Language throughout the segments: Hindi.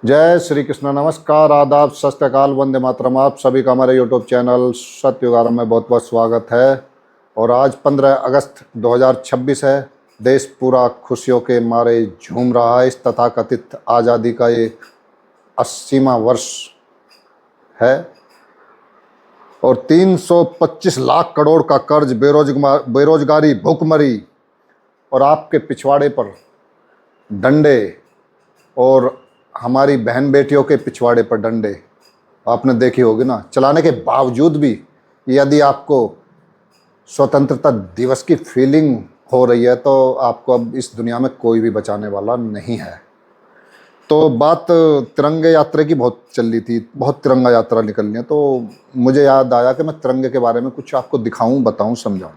जय श्री कृष्ण। नमस्कार, आदाब, सत श्री अकाल, वंदे मातरम। आप सभी का हमारे यूट्यूब चैनल सत्ययुगारंभ में बहुत बहुत स्वागत है। और आज 15 अगस्त 2026 है। देश पूरा खुशियों के मारे झूम रहा है। इस तथाकथित आज़ादी का ये 80वां वर्ष है और 325 लाख करोड़ का कर्ज, बेरोजगारी, भूखमरी और आपके पिछवाड़े पर डंडे और हमारी बहन बेटियों के पिछवाड़े पर डंडे आपने देखी होगी ना। चलाने के बावजूद भी यदि आपको स्वतंत्रता दिवस की फीलिंग हो रही है तो आपको अब इस दुनिया में कोई भी बचाने वाला नहीं है। तो बात तिरंगे यात्रा की बहुत चल रही थी, बहुत तिरंगा यात्रा निकलनी है, तो मुझे याद आया कि मैं तिरंगे के बारे में कुछ आपको दिखाऊं, बताऊं, समझाऊं।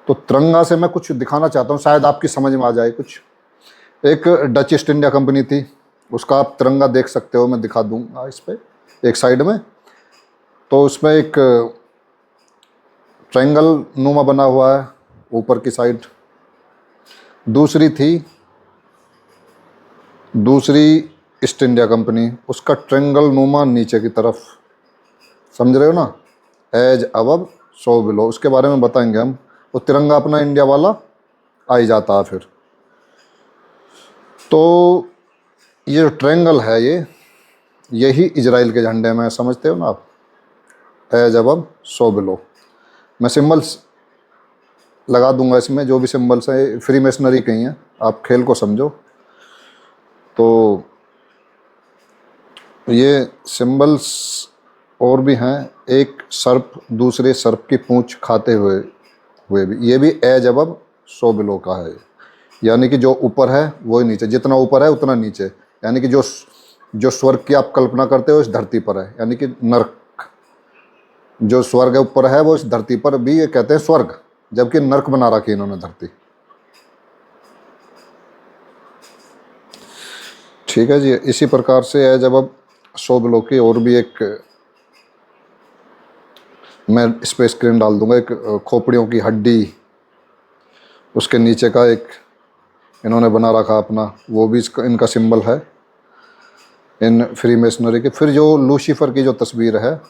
तो तिरंगा से मैं कुछ दिखाना चाहता हूं, शायद आपकी समझ में आ जाए कुछ। एक डच ईस्ट इंडिया कंपनी थी, उसका आप तिरंगा देख सकते हो, मैं दिखा दूंगा इस पे एक साइड में। तो उसमें एक ट्रायंगल नुमा बना हुआ है ऊपर की साइड। दूसरी ईस्ट इंडिया कंपनी, उसका ट्रायंगल नुमा नीचे की तरफ, समझ रहे हो ना। एज अबव सो बिलो, उसके बारे में बताएंगे हम। वो तिरंगा अपना इंडिया वाला आ ही जाता है फिर। तो ये जो ट्रायंगल है, यही इजराइल के झंडे में, समझते हो ना आप। As above so below. मैं सिंबल्स लगा दूंगा इसमें, जो भी सिंबल्स हैं फ्री मेसनरी के ही हैं, आप खेल को समझो। तो ये सिंबल्स और भी हैं। एक सर्प दूसरे सर्प की पूंछ खाते हुए भी, ये भी एज अबव सो बिलो का है। यानी कि जो ऊपर है वो ही नीचे, जितना ऊपर है उतना नीचे। यानी कि जो स्वर्ग की आप कल्पना करते हो इस धरती पर है, यानी कि नर्क। जो स्वर्ग है ऊपर है, वो इस धरती पर भी ये कहते हैं स्वर्ग, जबकि नर्क बना रखी है इन्होंने धरती। ठीक है जी। इसी प्रकार से है, जब अब सो बिलो की और भी एक, मैं इस पर स्क्रीन डाल दूंगा, एक खोपड़ियों की हड्डी, उसके नीचे का एक इन्होंने बना रखा अपना, वो भी इनका सिंबल है इन फ्री मेसनरी के। फिर जो लूसीफर की जो तस्वीर है,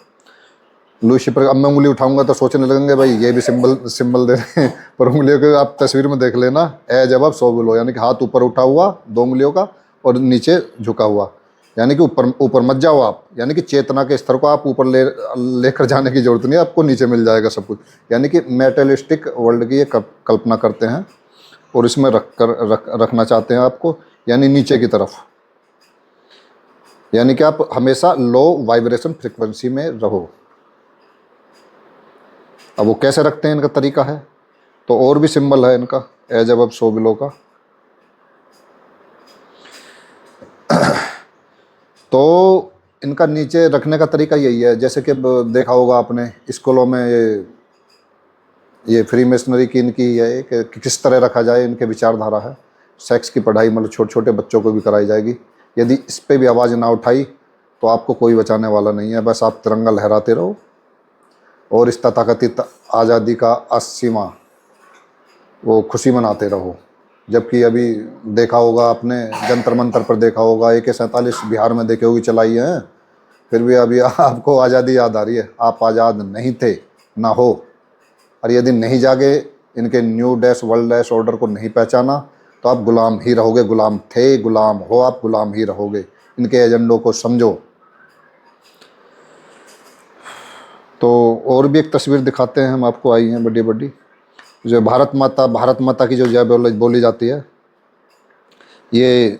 लूसीफर, अब मैं उंगली उठाऊंगा तो सोचने लगेंगे भाई ये भी सिंबल दे रहे हैं, पर उंगलियों को आप तस्वीर में देख लेना। एज अबव सो बिलो, यानी कि हाथ ऊपर उठा हुआ दो उंगलियों का और नीचे झुका हुआ, यानी कि ऊपर ऊपर मत जाओ आप। यानी कि चेतना के स्तर को आप ऊपर लेकर जाने की जरूरत नहीं है, आपको नीचे मिल जाएगा सब कुछ। यानी कि मेटेलिस्टिक वर्ल्ड की ये कल्पना करते हैं और इसमें रखना चाहते हैं आपको, यानी नीचे की तरफ। यानी कि आप हमेशा लो वाइब्रेशन फ्रिक्वेंसी में रहो। अब वो कैसे रखते हैं, इनका तरीका है। तो और भी सिंबल है इनका एज अबव सो बिलो का। तो इनका नीचे रखने का तरीका यही है, जैसे कि देखा होगा आपने स्कूलों में ये फ्री मेसनरी की इनकी है कि किस तरह रखा जाए, इनके विचारधारा है। सेक्स की पढ़ाई मतलब छोटे छोटे बच्चों को भी कराई जाएगी। यदि इस पर भी आवाज़ ना उठाई तो आपको कोई बचाने वाला नहीं है। बस आप तिरंगा लहराते रहो और इस तथाकथित आज़ादी का 80वां वो खुशी मनाते रहो। जबकि अभी देखा होगा आपने, जंतर मंतर पर देखा होगा, AK-47 बिहार में देखे होगी चलाई है, फिर भी अभी आपको आज़ादी याद आ रही है। आप आज़ाद नहीं थे, ना हो। और यदि नहीं जागे, इनके new dash world dash order को नहीं पहचाना, तो आप गुलाम ही रहोगे। गुलाम थे, गुलाम हो, आप गुलाम ही रहोगे। इनके एजेंडों को समझो। तो और भी एक तस्वीर दिखाते हैं हम आपको, आई हैं बड़ी बड़ी, जो भारत माता की जो जय बोली जाती है, ये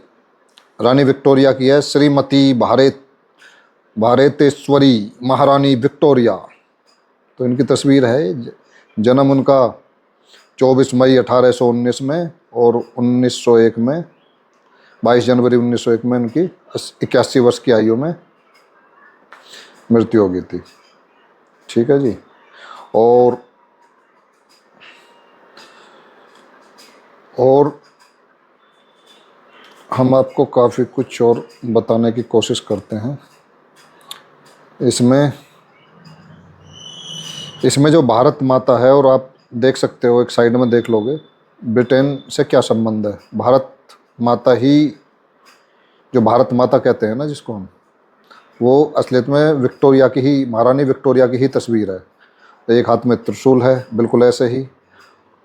रानी विक्टोरिया की है। श्रीमती भारतेश्वरी महारानी विक्टोरिया। तो इनकी तस्वीर है। जन्म उनका 24 मई 1819 में और 1901 में, 22 जनवरी 1901 में उनकी 81 वर्ष की आयु में मृत्यु हो गई थी। ठीक है जी। और हम आपको काफ़ी कुछ और बताने की कोशिश करते हैं। इसमें जो भारत माता है, और आप देख सकते हो एक साइड में देख लोगे, ब्रिटेन से क्या संबंध है। भारत माता ही जो भारत माता कहते हैं ना जिसको हम, वो असलियत में विक्टोरिया की ही, महारानी विक्टोरिया की ही तस्वीर है। एक हाथ में त्रिशूल है बिल्कुल ऐसे ही,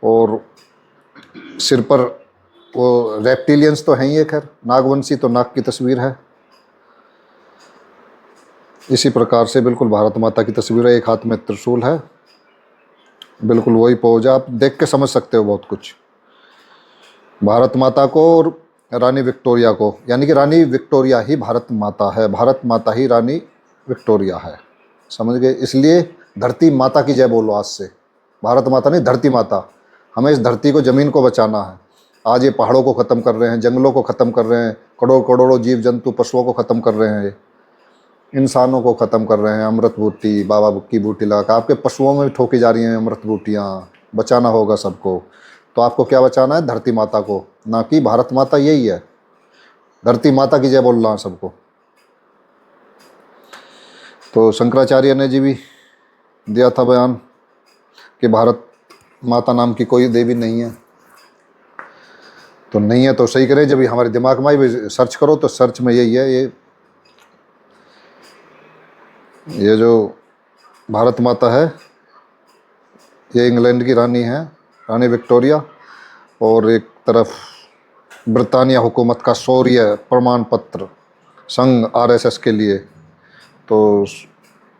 और सिर पर वो रेप्टिलियंस तो हैं ही है, खैर नागवंशी तो नाग की तस्वीर है। इसी प्रकार से बिल्कुल भारत माता की तस्वीर है, एक हाथ में त्रिशूल है, बिल्कुल वही पोज है। आप देख के समझ सकते हो बहुत कुछ भारत माता को और रानी विक्टोरिया को, यानी कि रानी विक्टोरिया ही भारत माता है, भारत माता ही रानी विक्टोरिया है, समझ गए। इसलिए धरती माता की जय बोलो आज से, भारत माता नहीं धरती माता। हमें इस धरती को, ज़मीन को बचाना है। आज ये पहाड़ों को ख़त्म कर रहे हैं, जंगलों को ख़त्म कर रहे हैं, करोड़ों जीव जंतु पशुओं को ख़त्म कर रहे हैं, इंसानों को ख़त्म कर रहे हैं। अमृत बूटी, बाबा की बूटी लगा कर आपके पशुओं में भी ठोकी जा रही हैं अमृत बूटियाँ। बचाना होगा सबको, तो आपको क्या बचाना है? धरती माता को, ना कि भारत माता। यही है, धरती माता की जय बोल रहा हूँ सबको। तो शंकराचार्य ने जी भी दिया था बयान कि भारत माता नाम की कोई देवी नहीं है। तो नहीं है तो सही करें, जब हमारे दिमाग में भी सर्च करो तो सर्च में यही है। ये जो भारत माता है, ये इंग्लैंड की रानी है, रानी विक्टोरिया, और एक तरफ ब्रिटानिया हुकूमत का शौर्य प्रमाण पत्र संघ आरएसएस के लिए। तो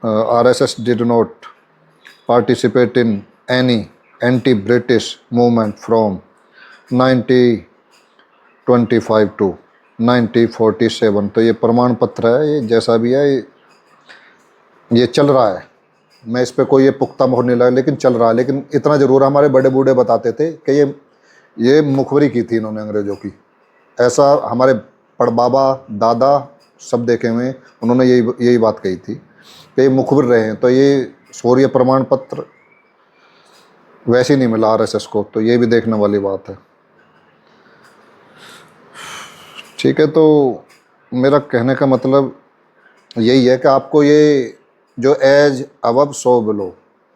RSS did not participate in any anti British movement from 1925 to 1947। तो ये प्रमाण पत्र है, ये जैसा भी है ये चल रहा है। मैं इस पे कोई ये पुख्ता मोहर नहीं लगा, लेकिन चल रहा है। लेकिन इतना ज़रूर हमारे बड़े बूढ़े बताते थे कि ये मुखबरी की थी इन्होंने अंग्रेज़ों की। ऐसा हमारे पड़बाबा दादा सब देखे हुए, उन्होंने यही बात कही थी कि ये मुखबिर रहे हैं। तो ये शौर्य प्रमाण पत्र वैसे ही नहीं मिला आरएसएस को, तो ये भी देखने वाली बात है। ठीक है, तो मेरा कहने का मतलब यही है कि आपको ये जो एज अबव सो बिलो,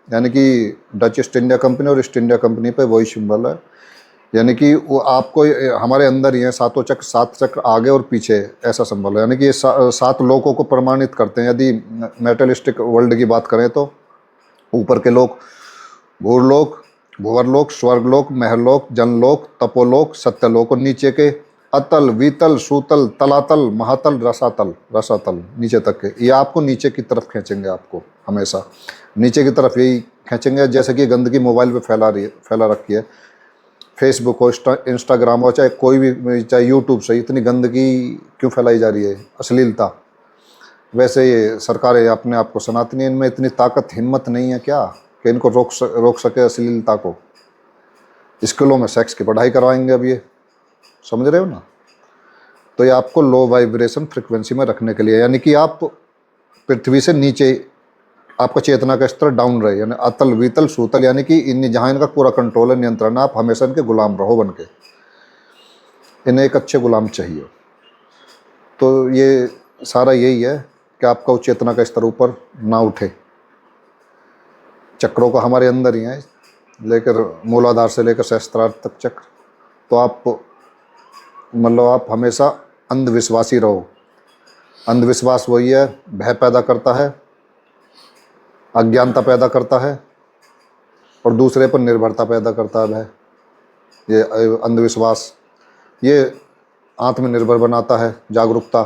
यानी कि डच ईस्ट इंडिया कंपनी और ईस्ट इंडिया कंपनी पे वही सिंबल है, यानी कि वो आपको हमारे अंदर ही है। सातों चक्र, 7 चक्र आगे और पीछे, ऐसा सिंबल है। यानी कि ये 7 लोकों को प्रमाणित करते हैं। यदि मेटलिस्टिक वर्ल्ड की बात करें तो ऊपर के लोक भूरलोक, भुवरलोक, स्वर्गलोक, महरलोक, जनलोक, तपोलोक, सत्यलोक, और नीचे के अतल, वितल, सूतल, तलातल, महातल, रसातल, रसातल नीचे तक के, ये आपको नीचे की तरफ खींचेंगे, आपको हमेशा नीचे की तरफ यही खींचेंगे। जैसे कि गंदगी मोबाइल पे फैला रखी है, फेसबुक हो, इंस्टाग्राम हो, चाहे कोई भी, चाहे यूट्यूब से, इतनी गंदगी क्यों फैलाई जा रही है, अश्लीलता। वैसे ये सरकारें अपने आप को सनातनी, इनमें इतनी ताकत हिम्मत नहीं है क्या कि इनको रोक सके अश्लीलता को। स्कूलों में सेक्स की पढ़ाई करवाएंगे अब ये, समझ रहे हो ना। तो ये आपको लो वाइब्रेशन फ्रिक्वेंसी में रखने के लिए, यानी कि आप पृथ्वी से नीचे, आपका चेतना का स्तर डाउन रहे, यानी अतल वितल सूतल, यानी कि इन जहाँ इनका पूरा कंट्रोल है, नियंत्रण है, आप हमेशा इनके गुलाम रहो बन के। इन्हें एक अच्छे गुलाम चाहिए। तो ये सारा यही है कि आपका उस चेतना का स्तर ऊपर ना उठे। चक्रों का हमारे अंदर ही है, लेकर मूलाधार से लेकर सहस्त्रार तक चक्र। तो आप मतलब आप हमेशा अंधविश्वासी रहो। अंधविश्वास वही है, भय पैदा करता है, अज्ञानता पैदा करता है, और दूसरे पर निर्भरता पैदा करता है भय। ये अंधविश्वास ये आत्मनिर्भर बनाता है, जागरूकता।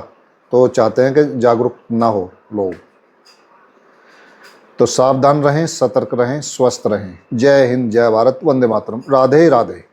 तो चाहते हैं कि जागरूक ना हो लोग। तो सावधान रहें, सतर्क रहें, स्वस्थ रहें। जय हिंद, जय भारत, वंदे मातरम, राधे राधे।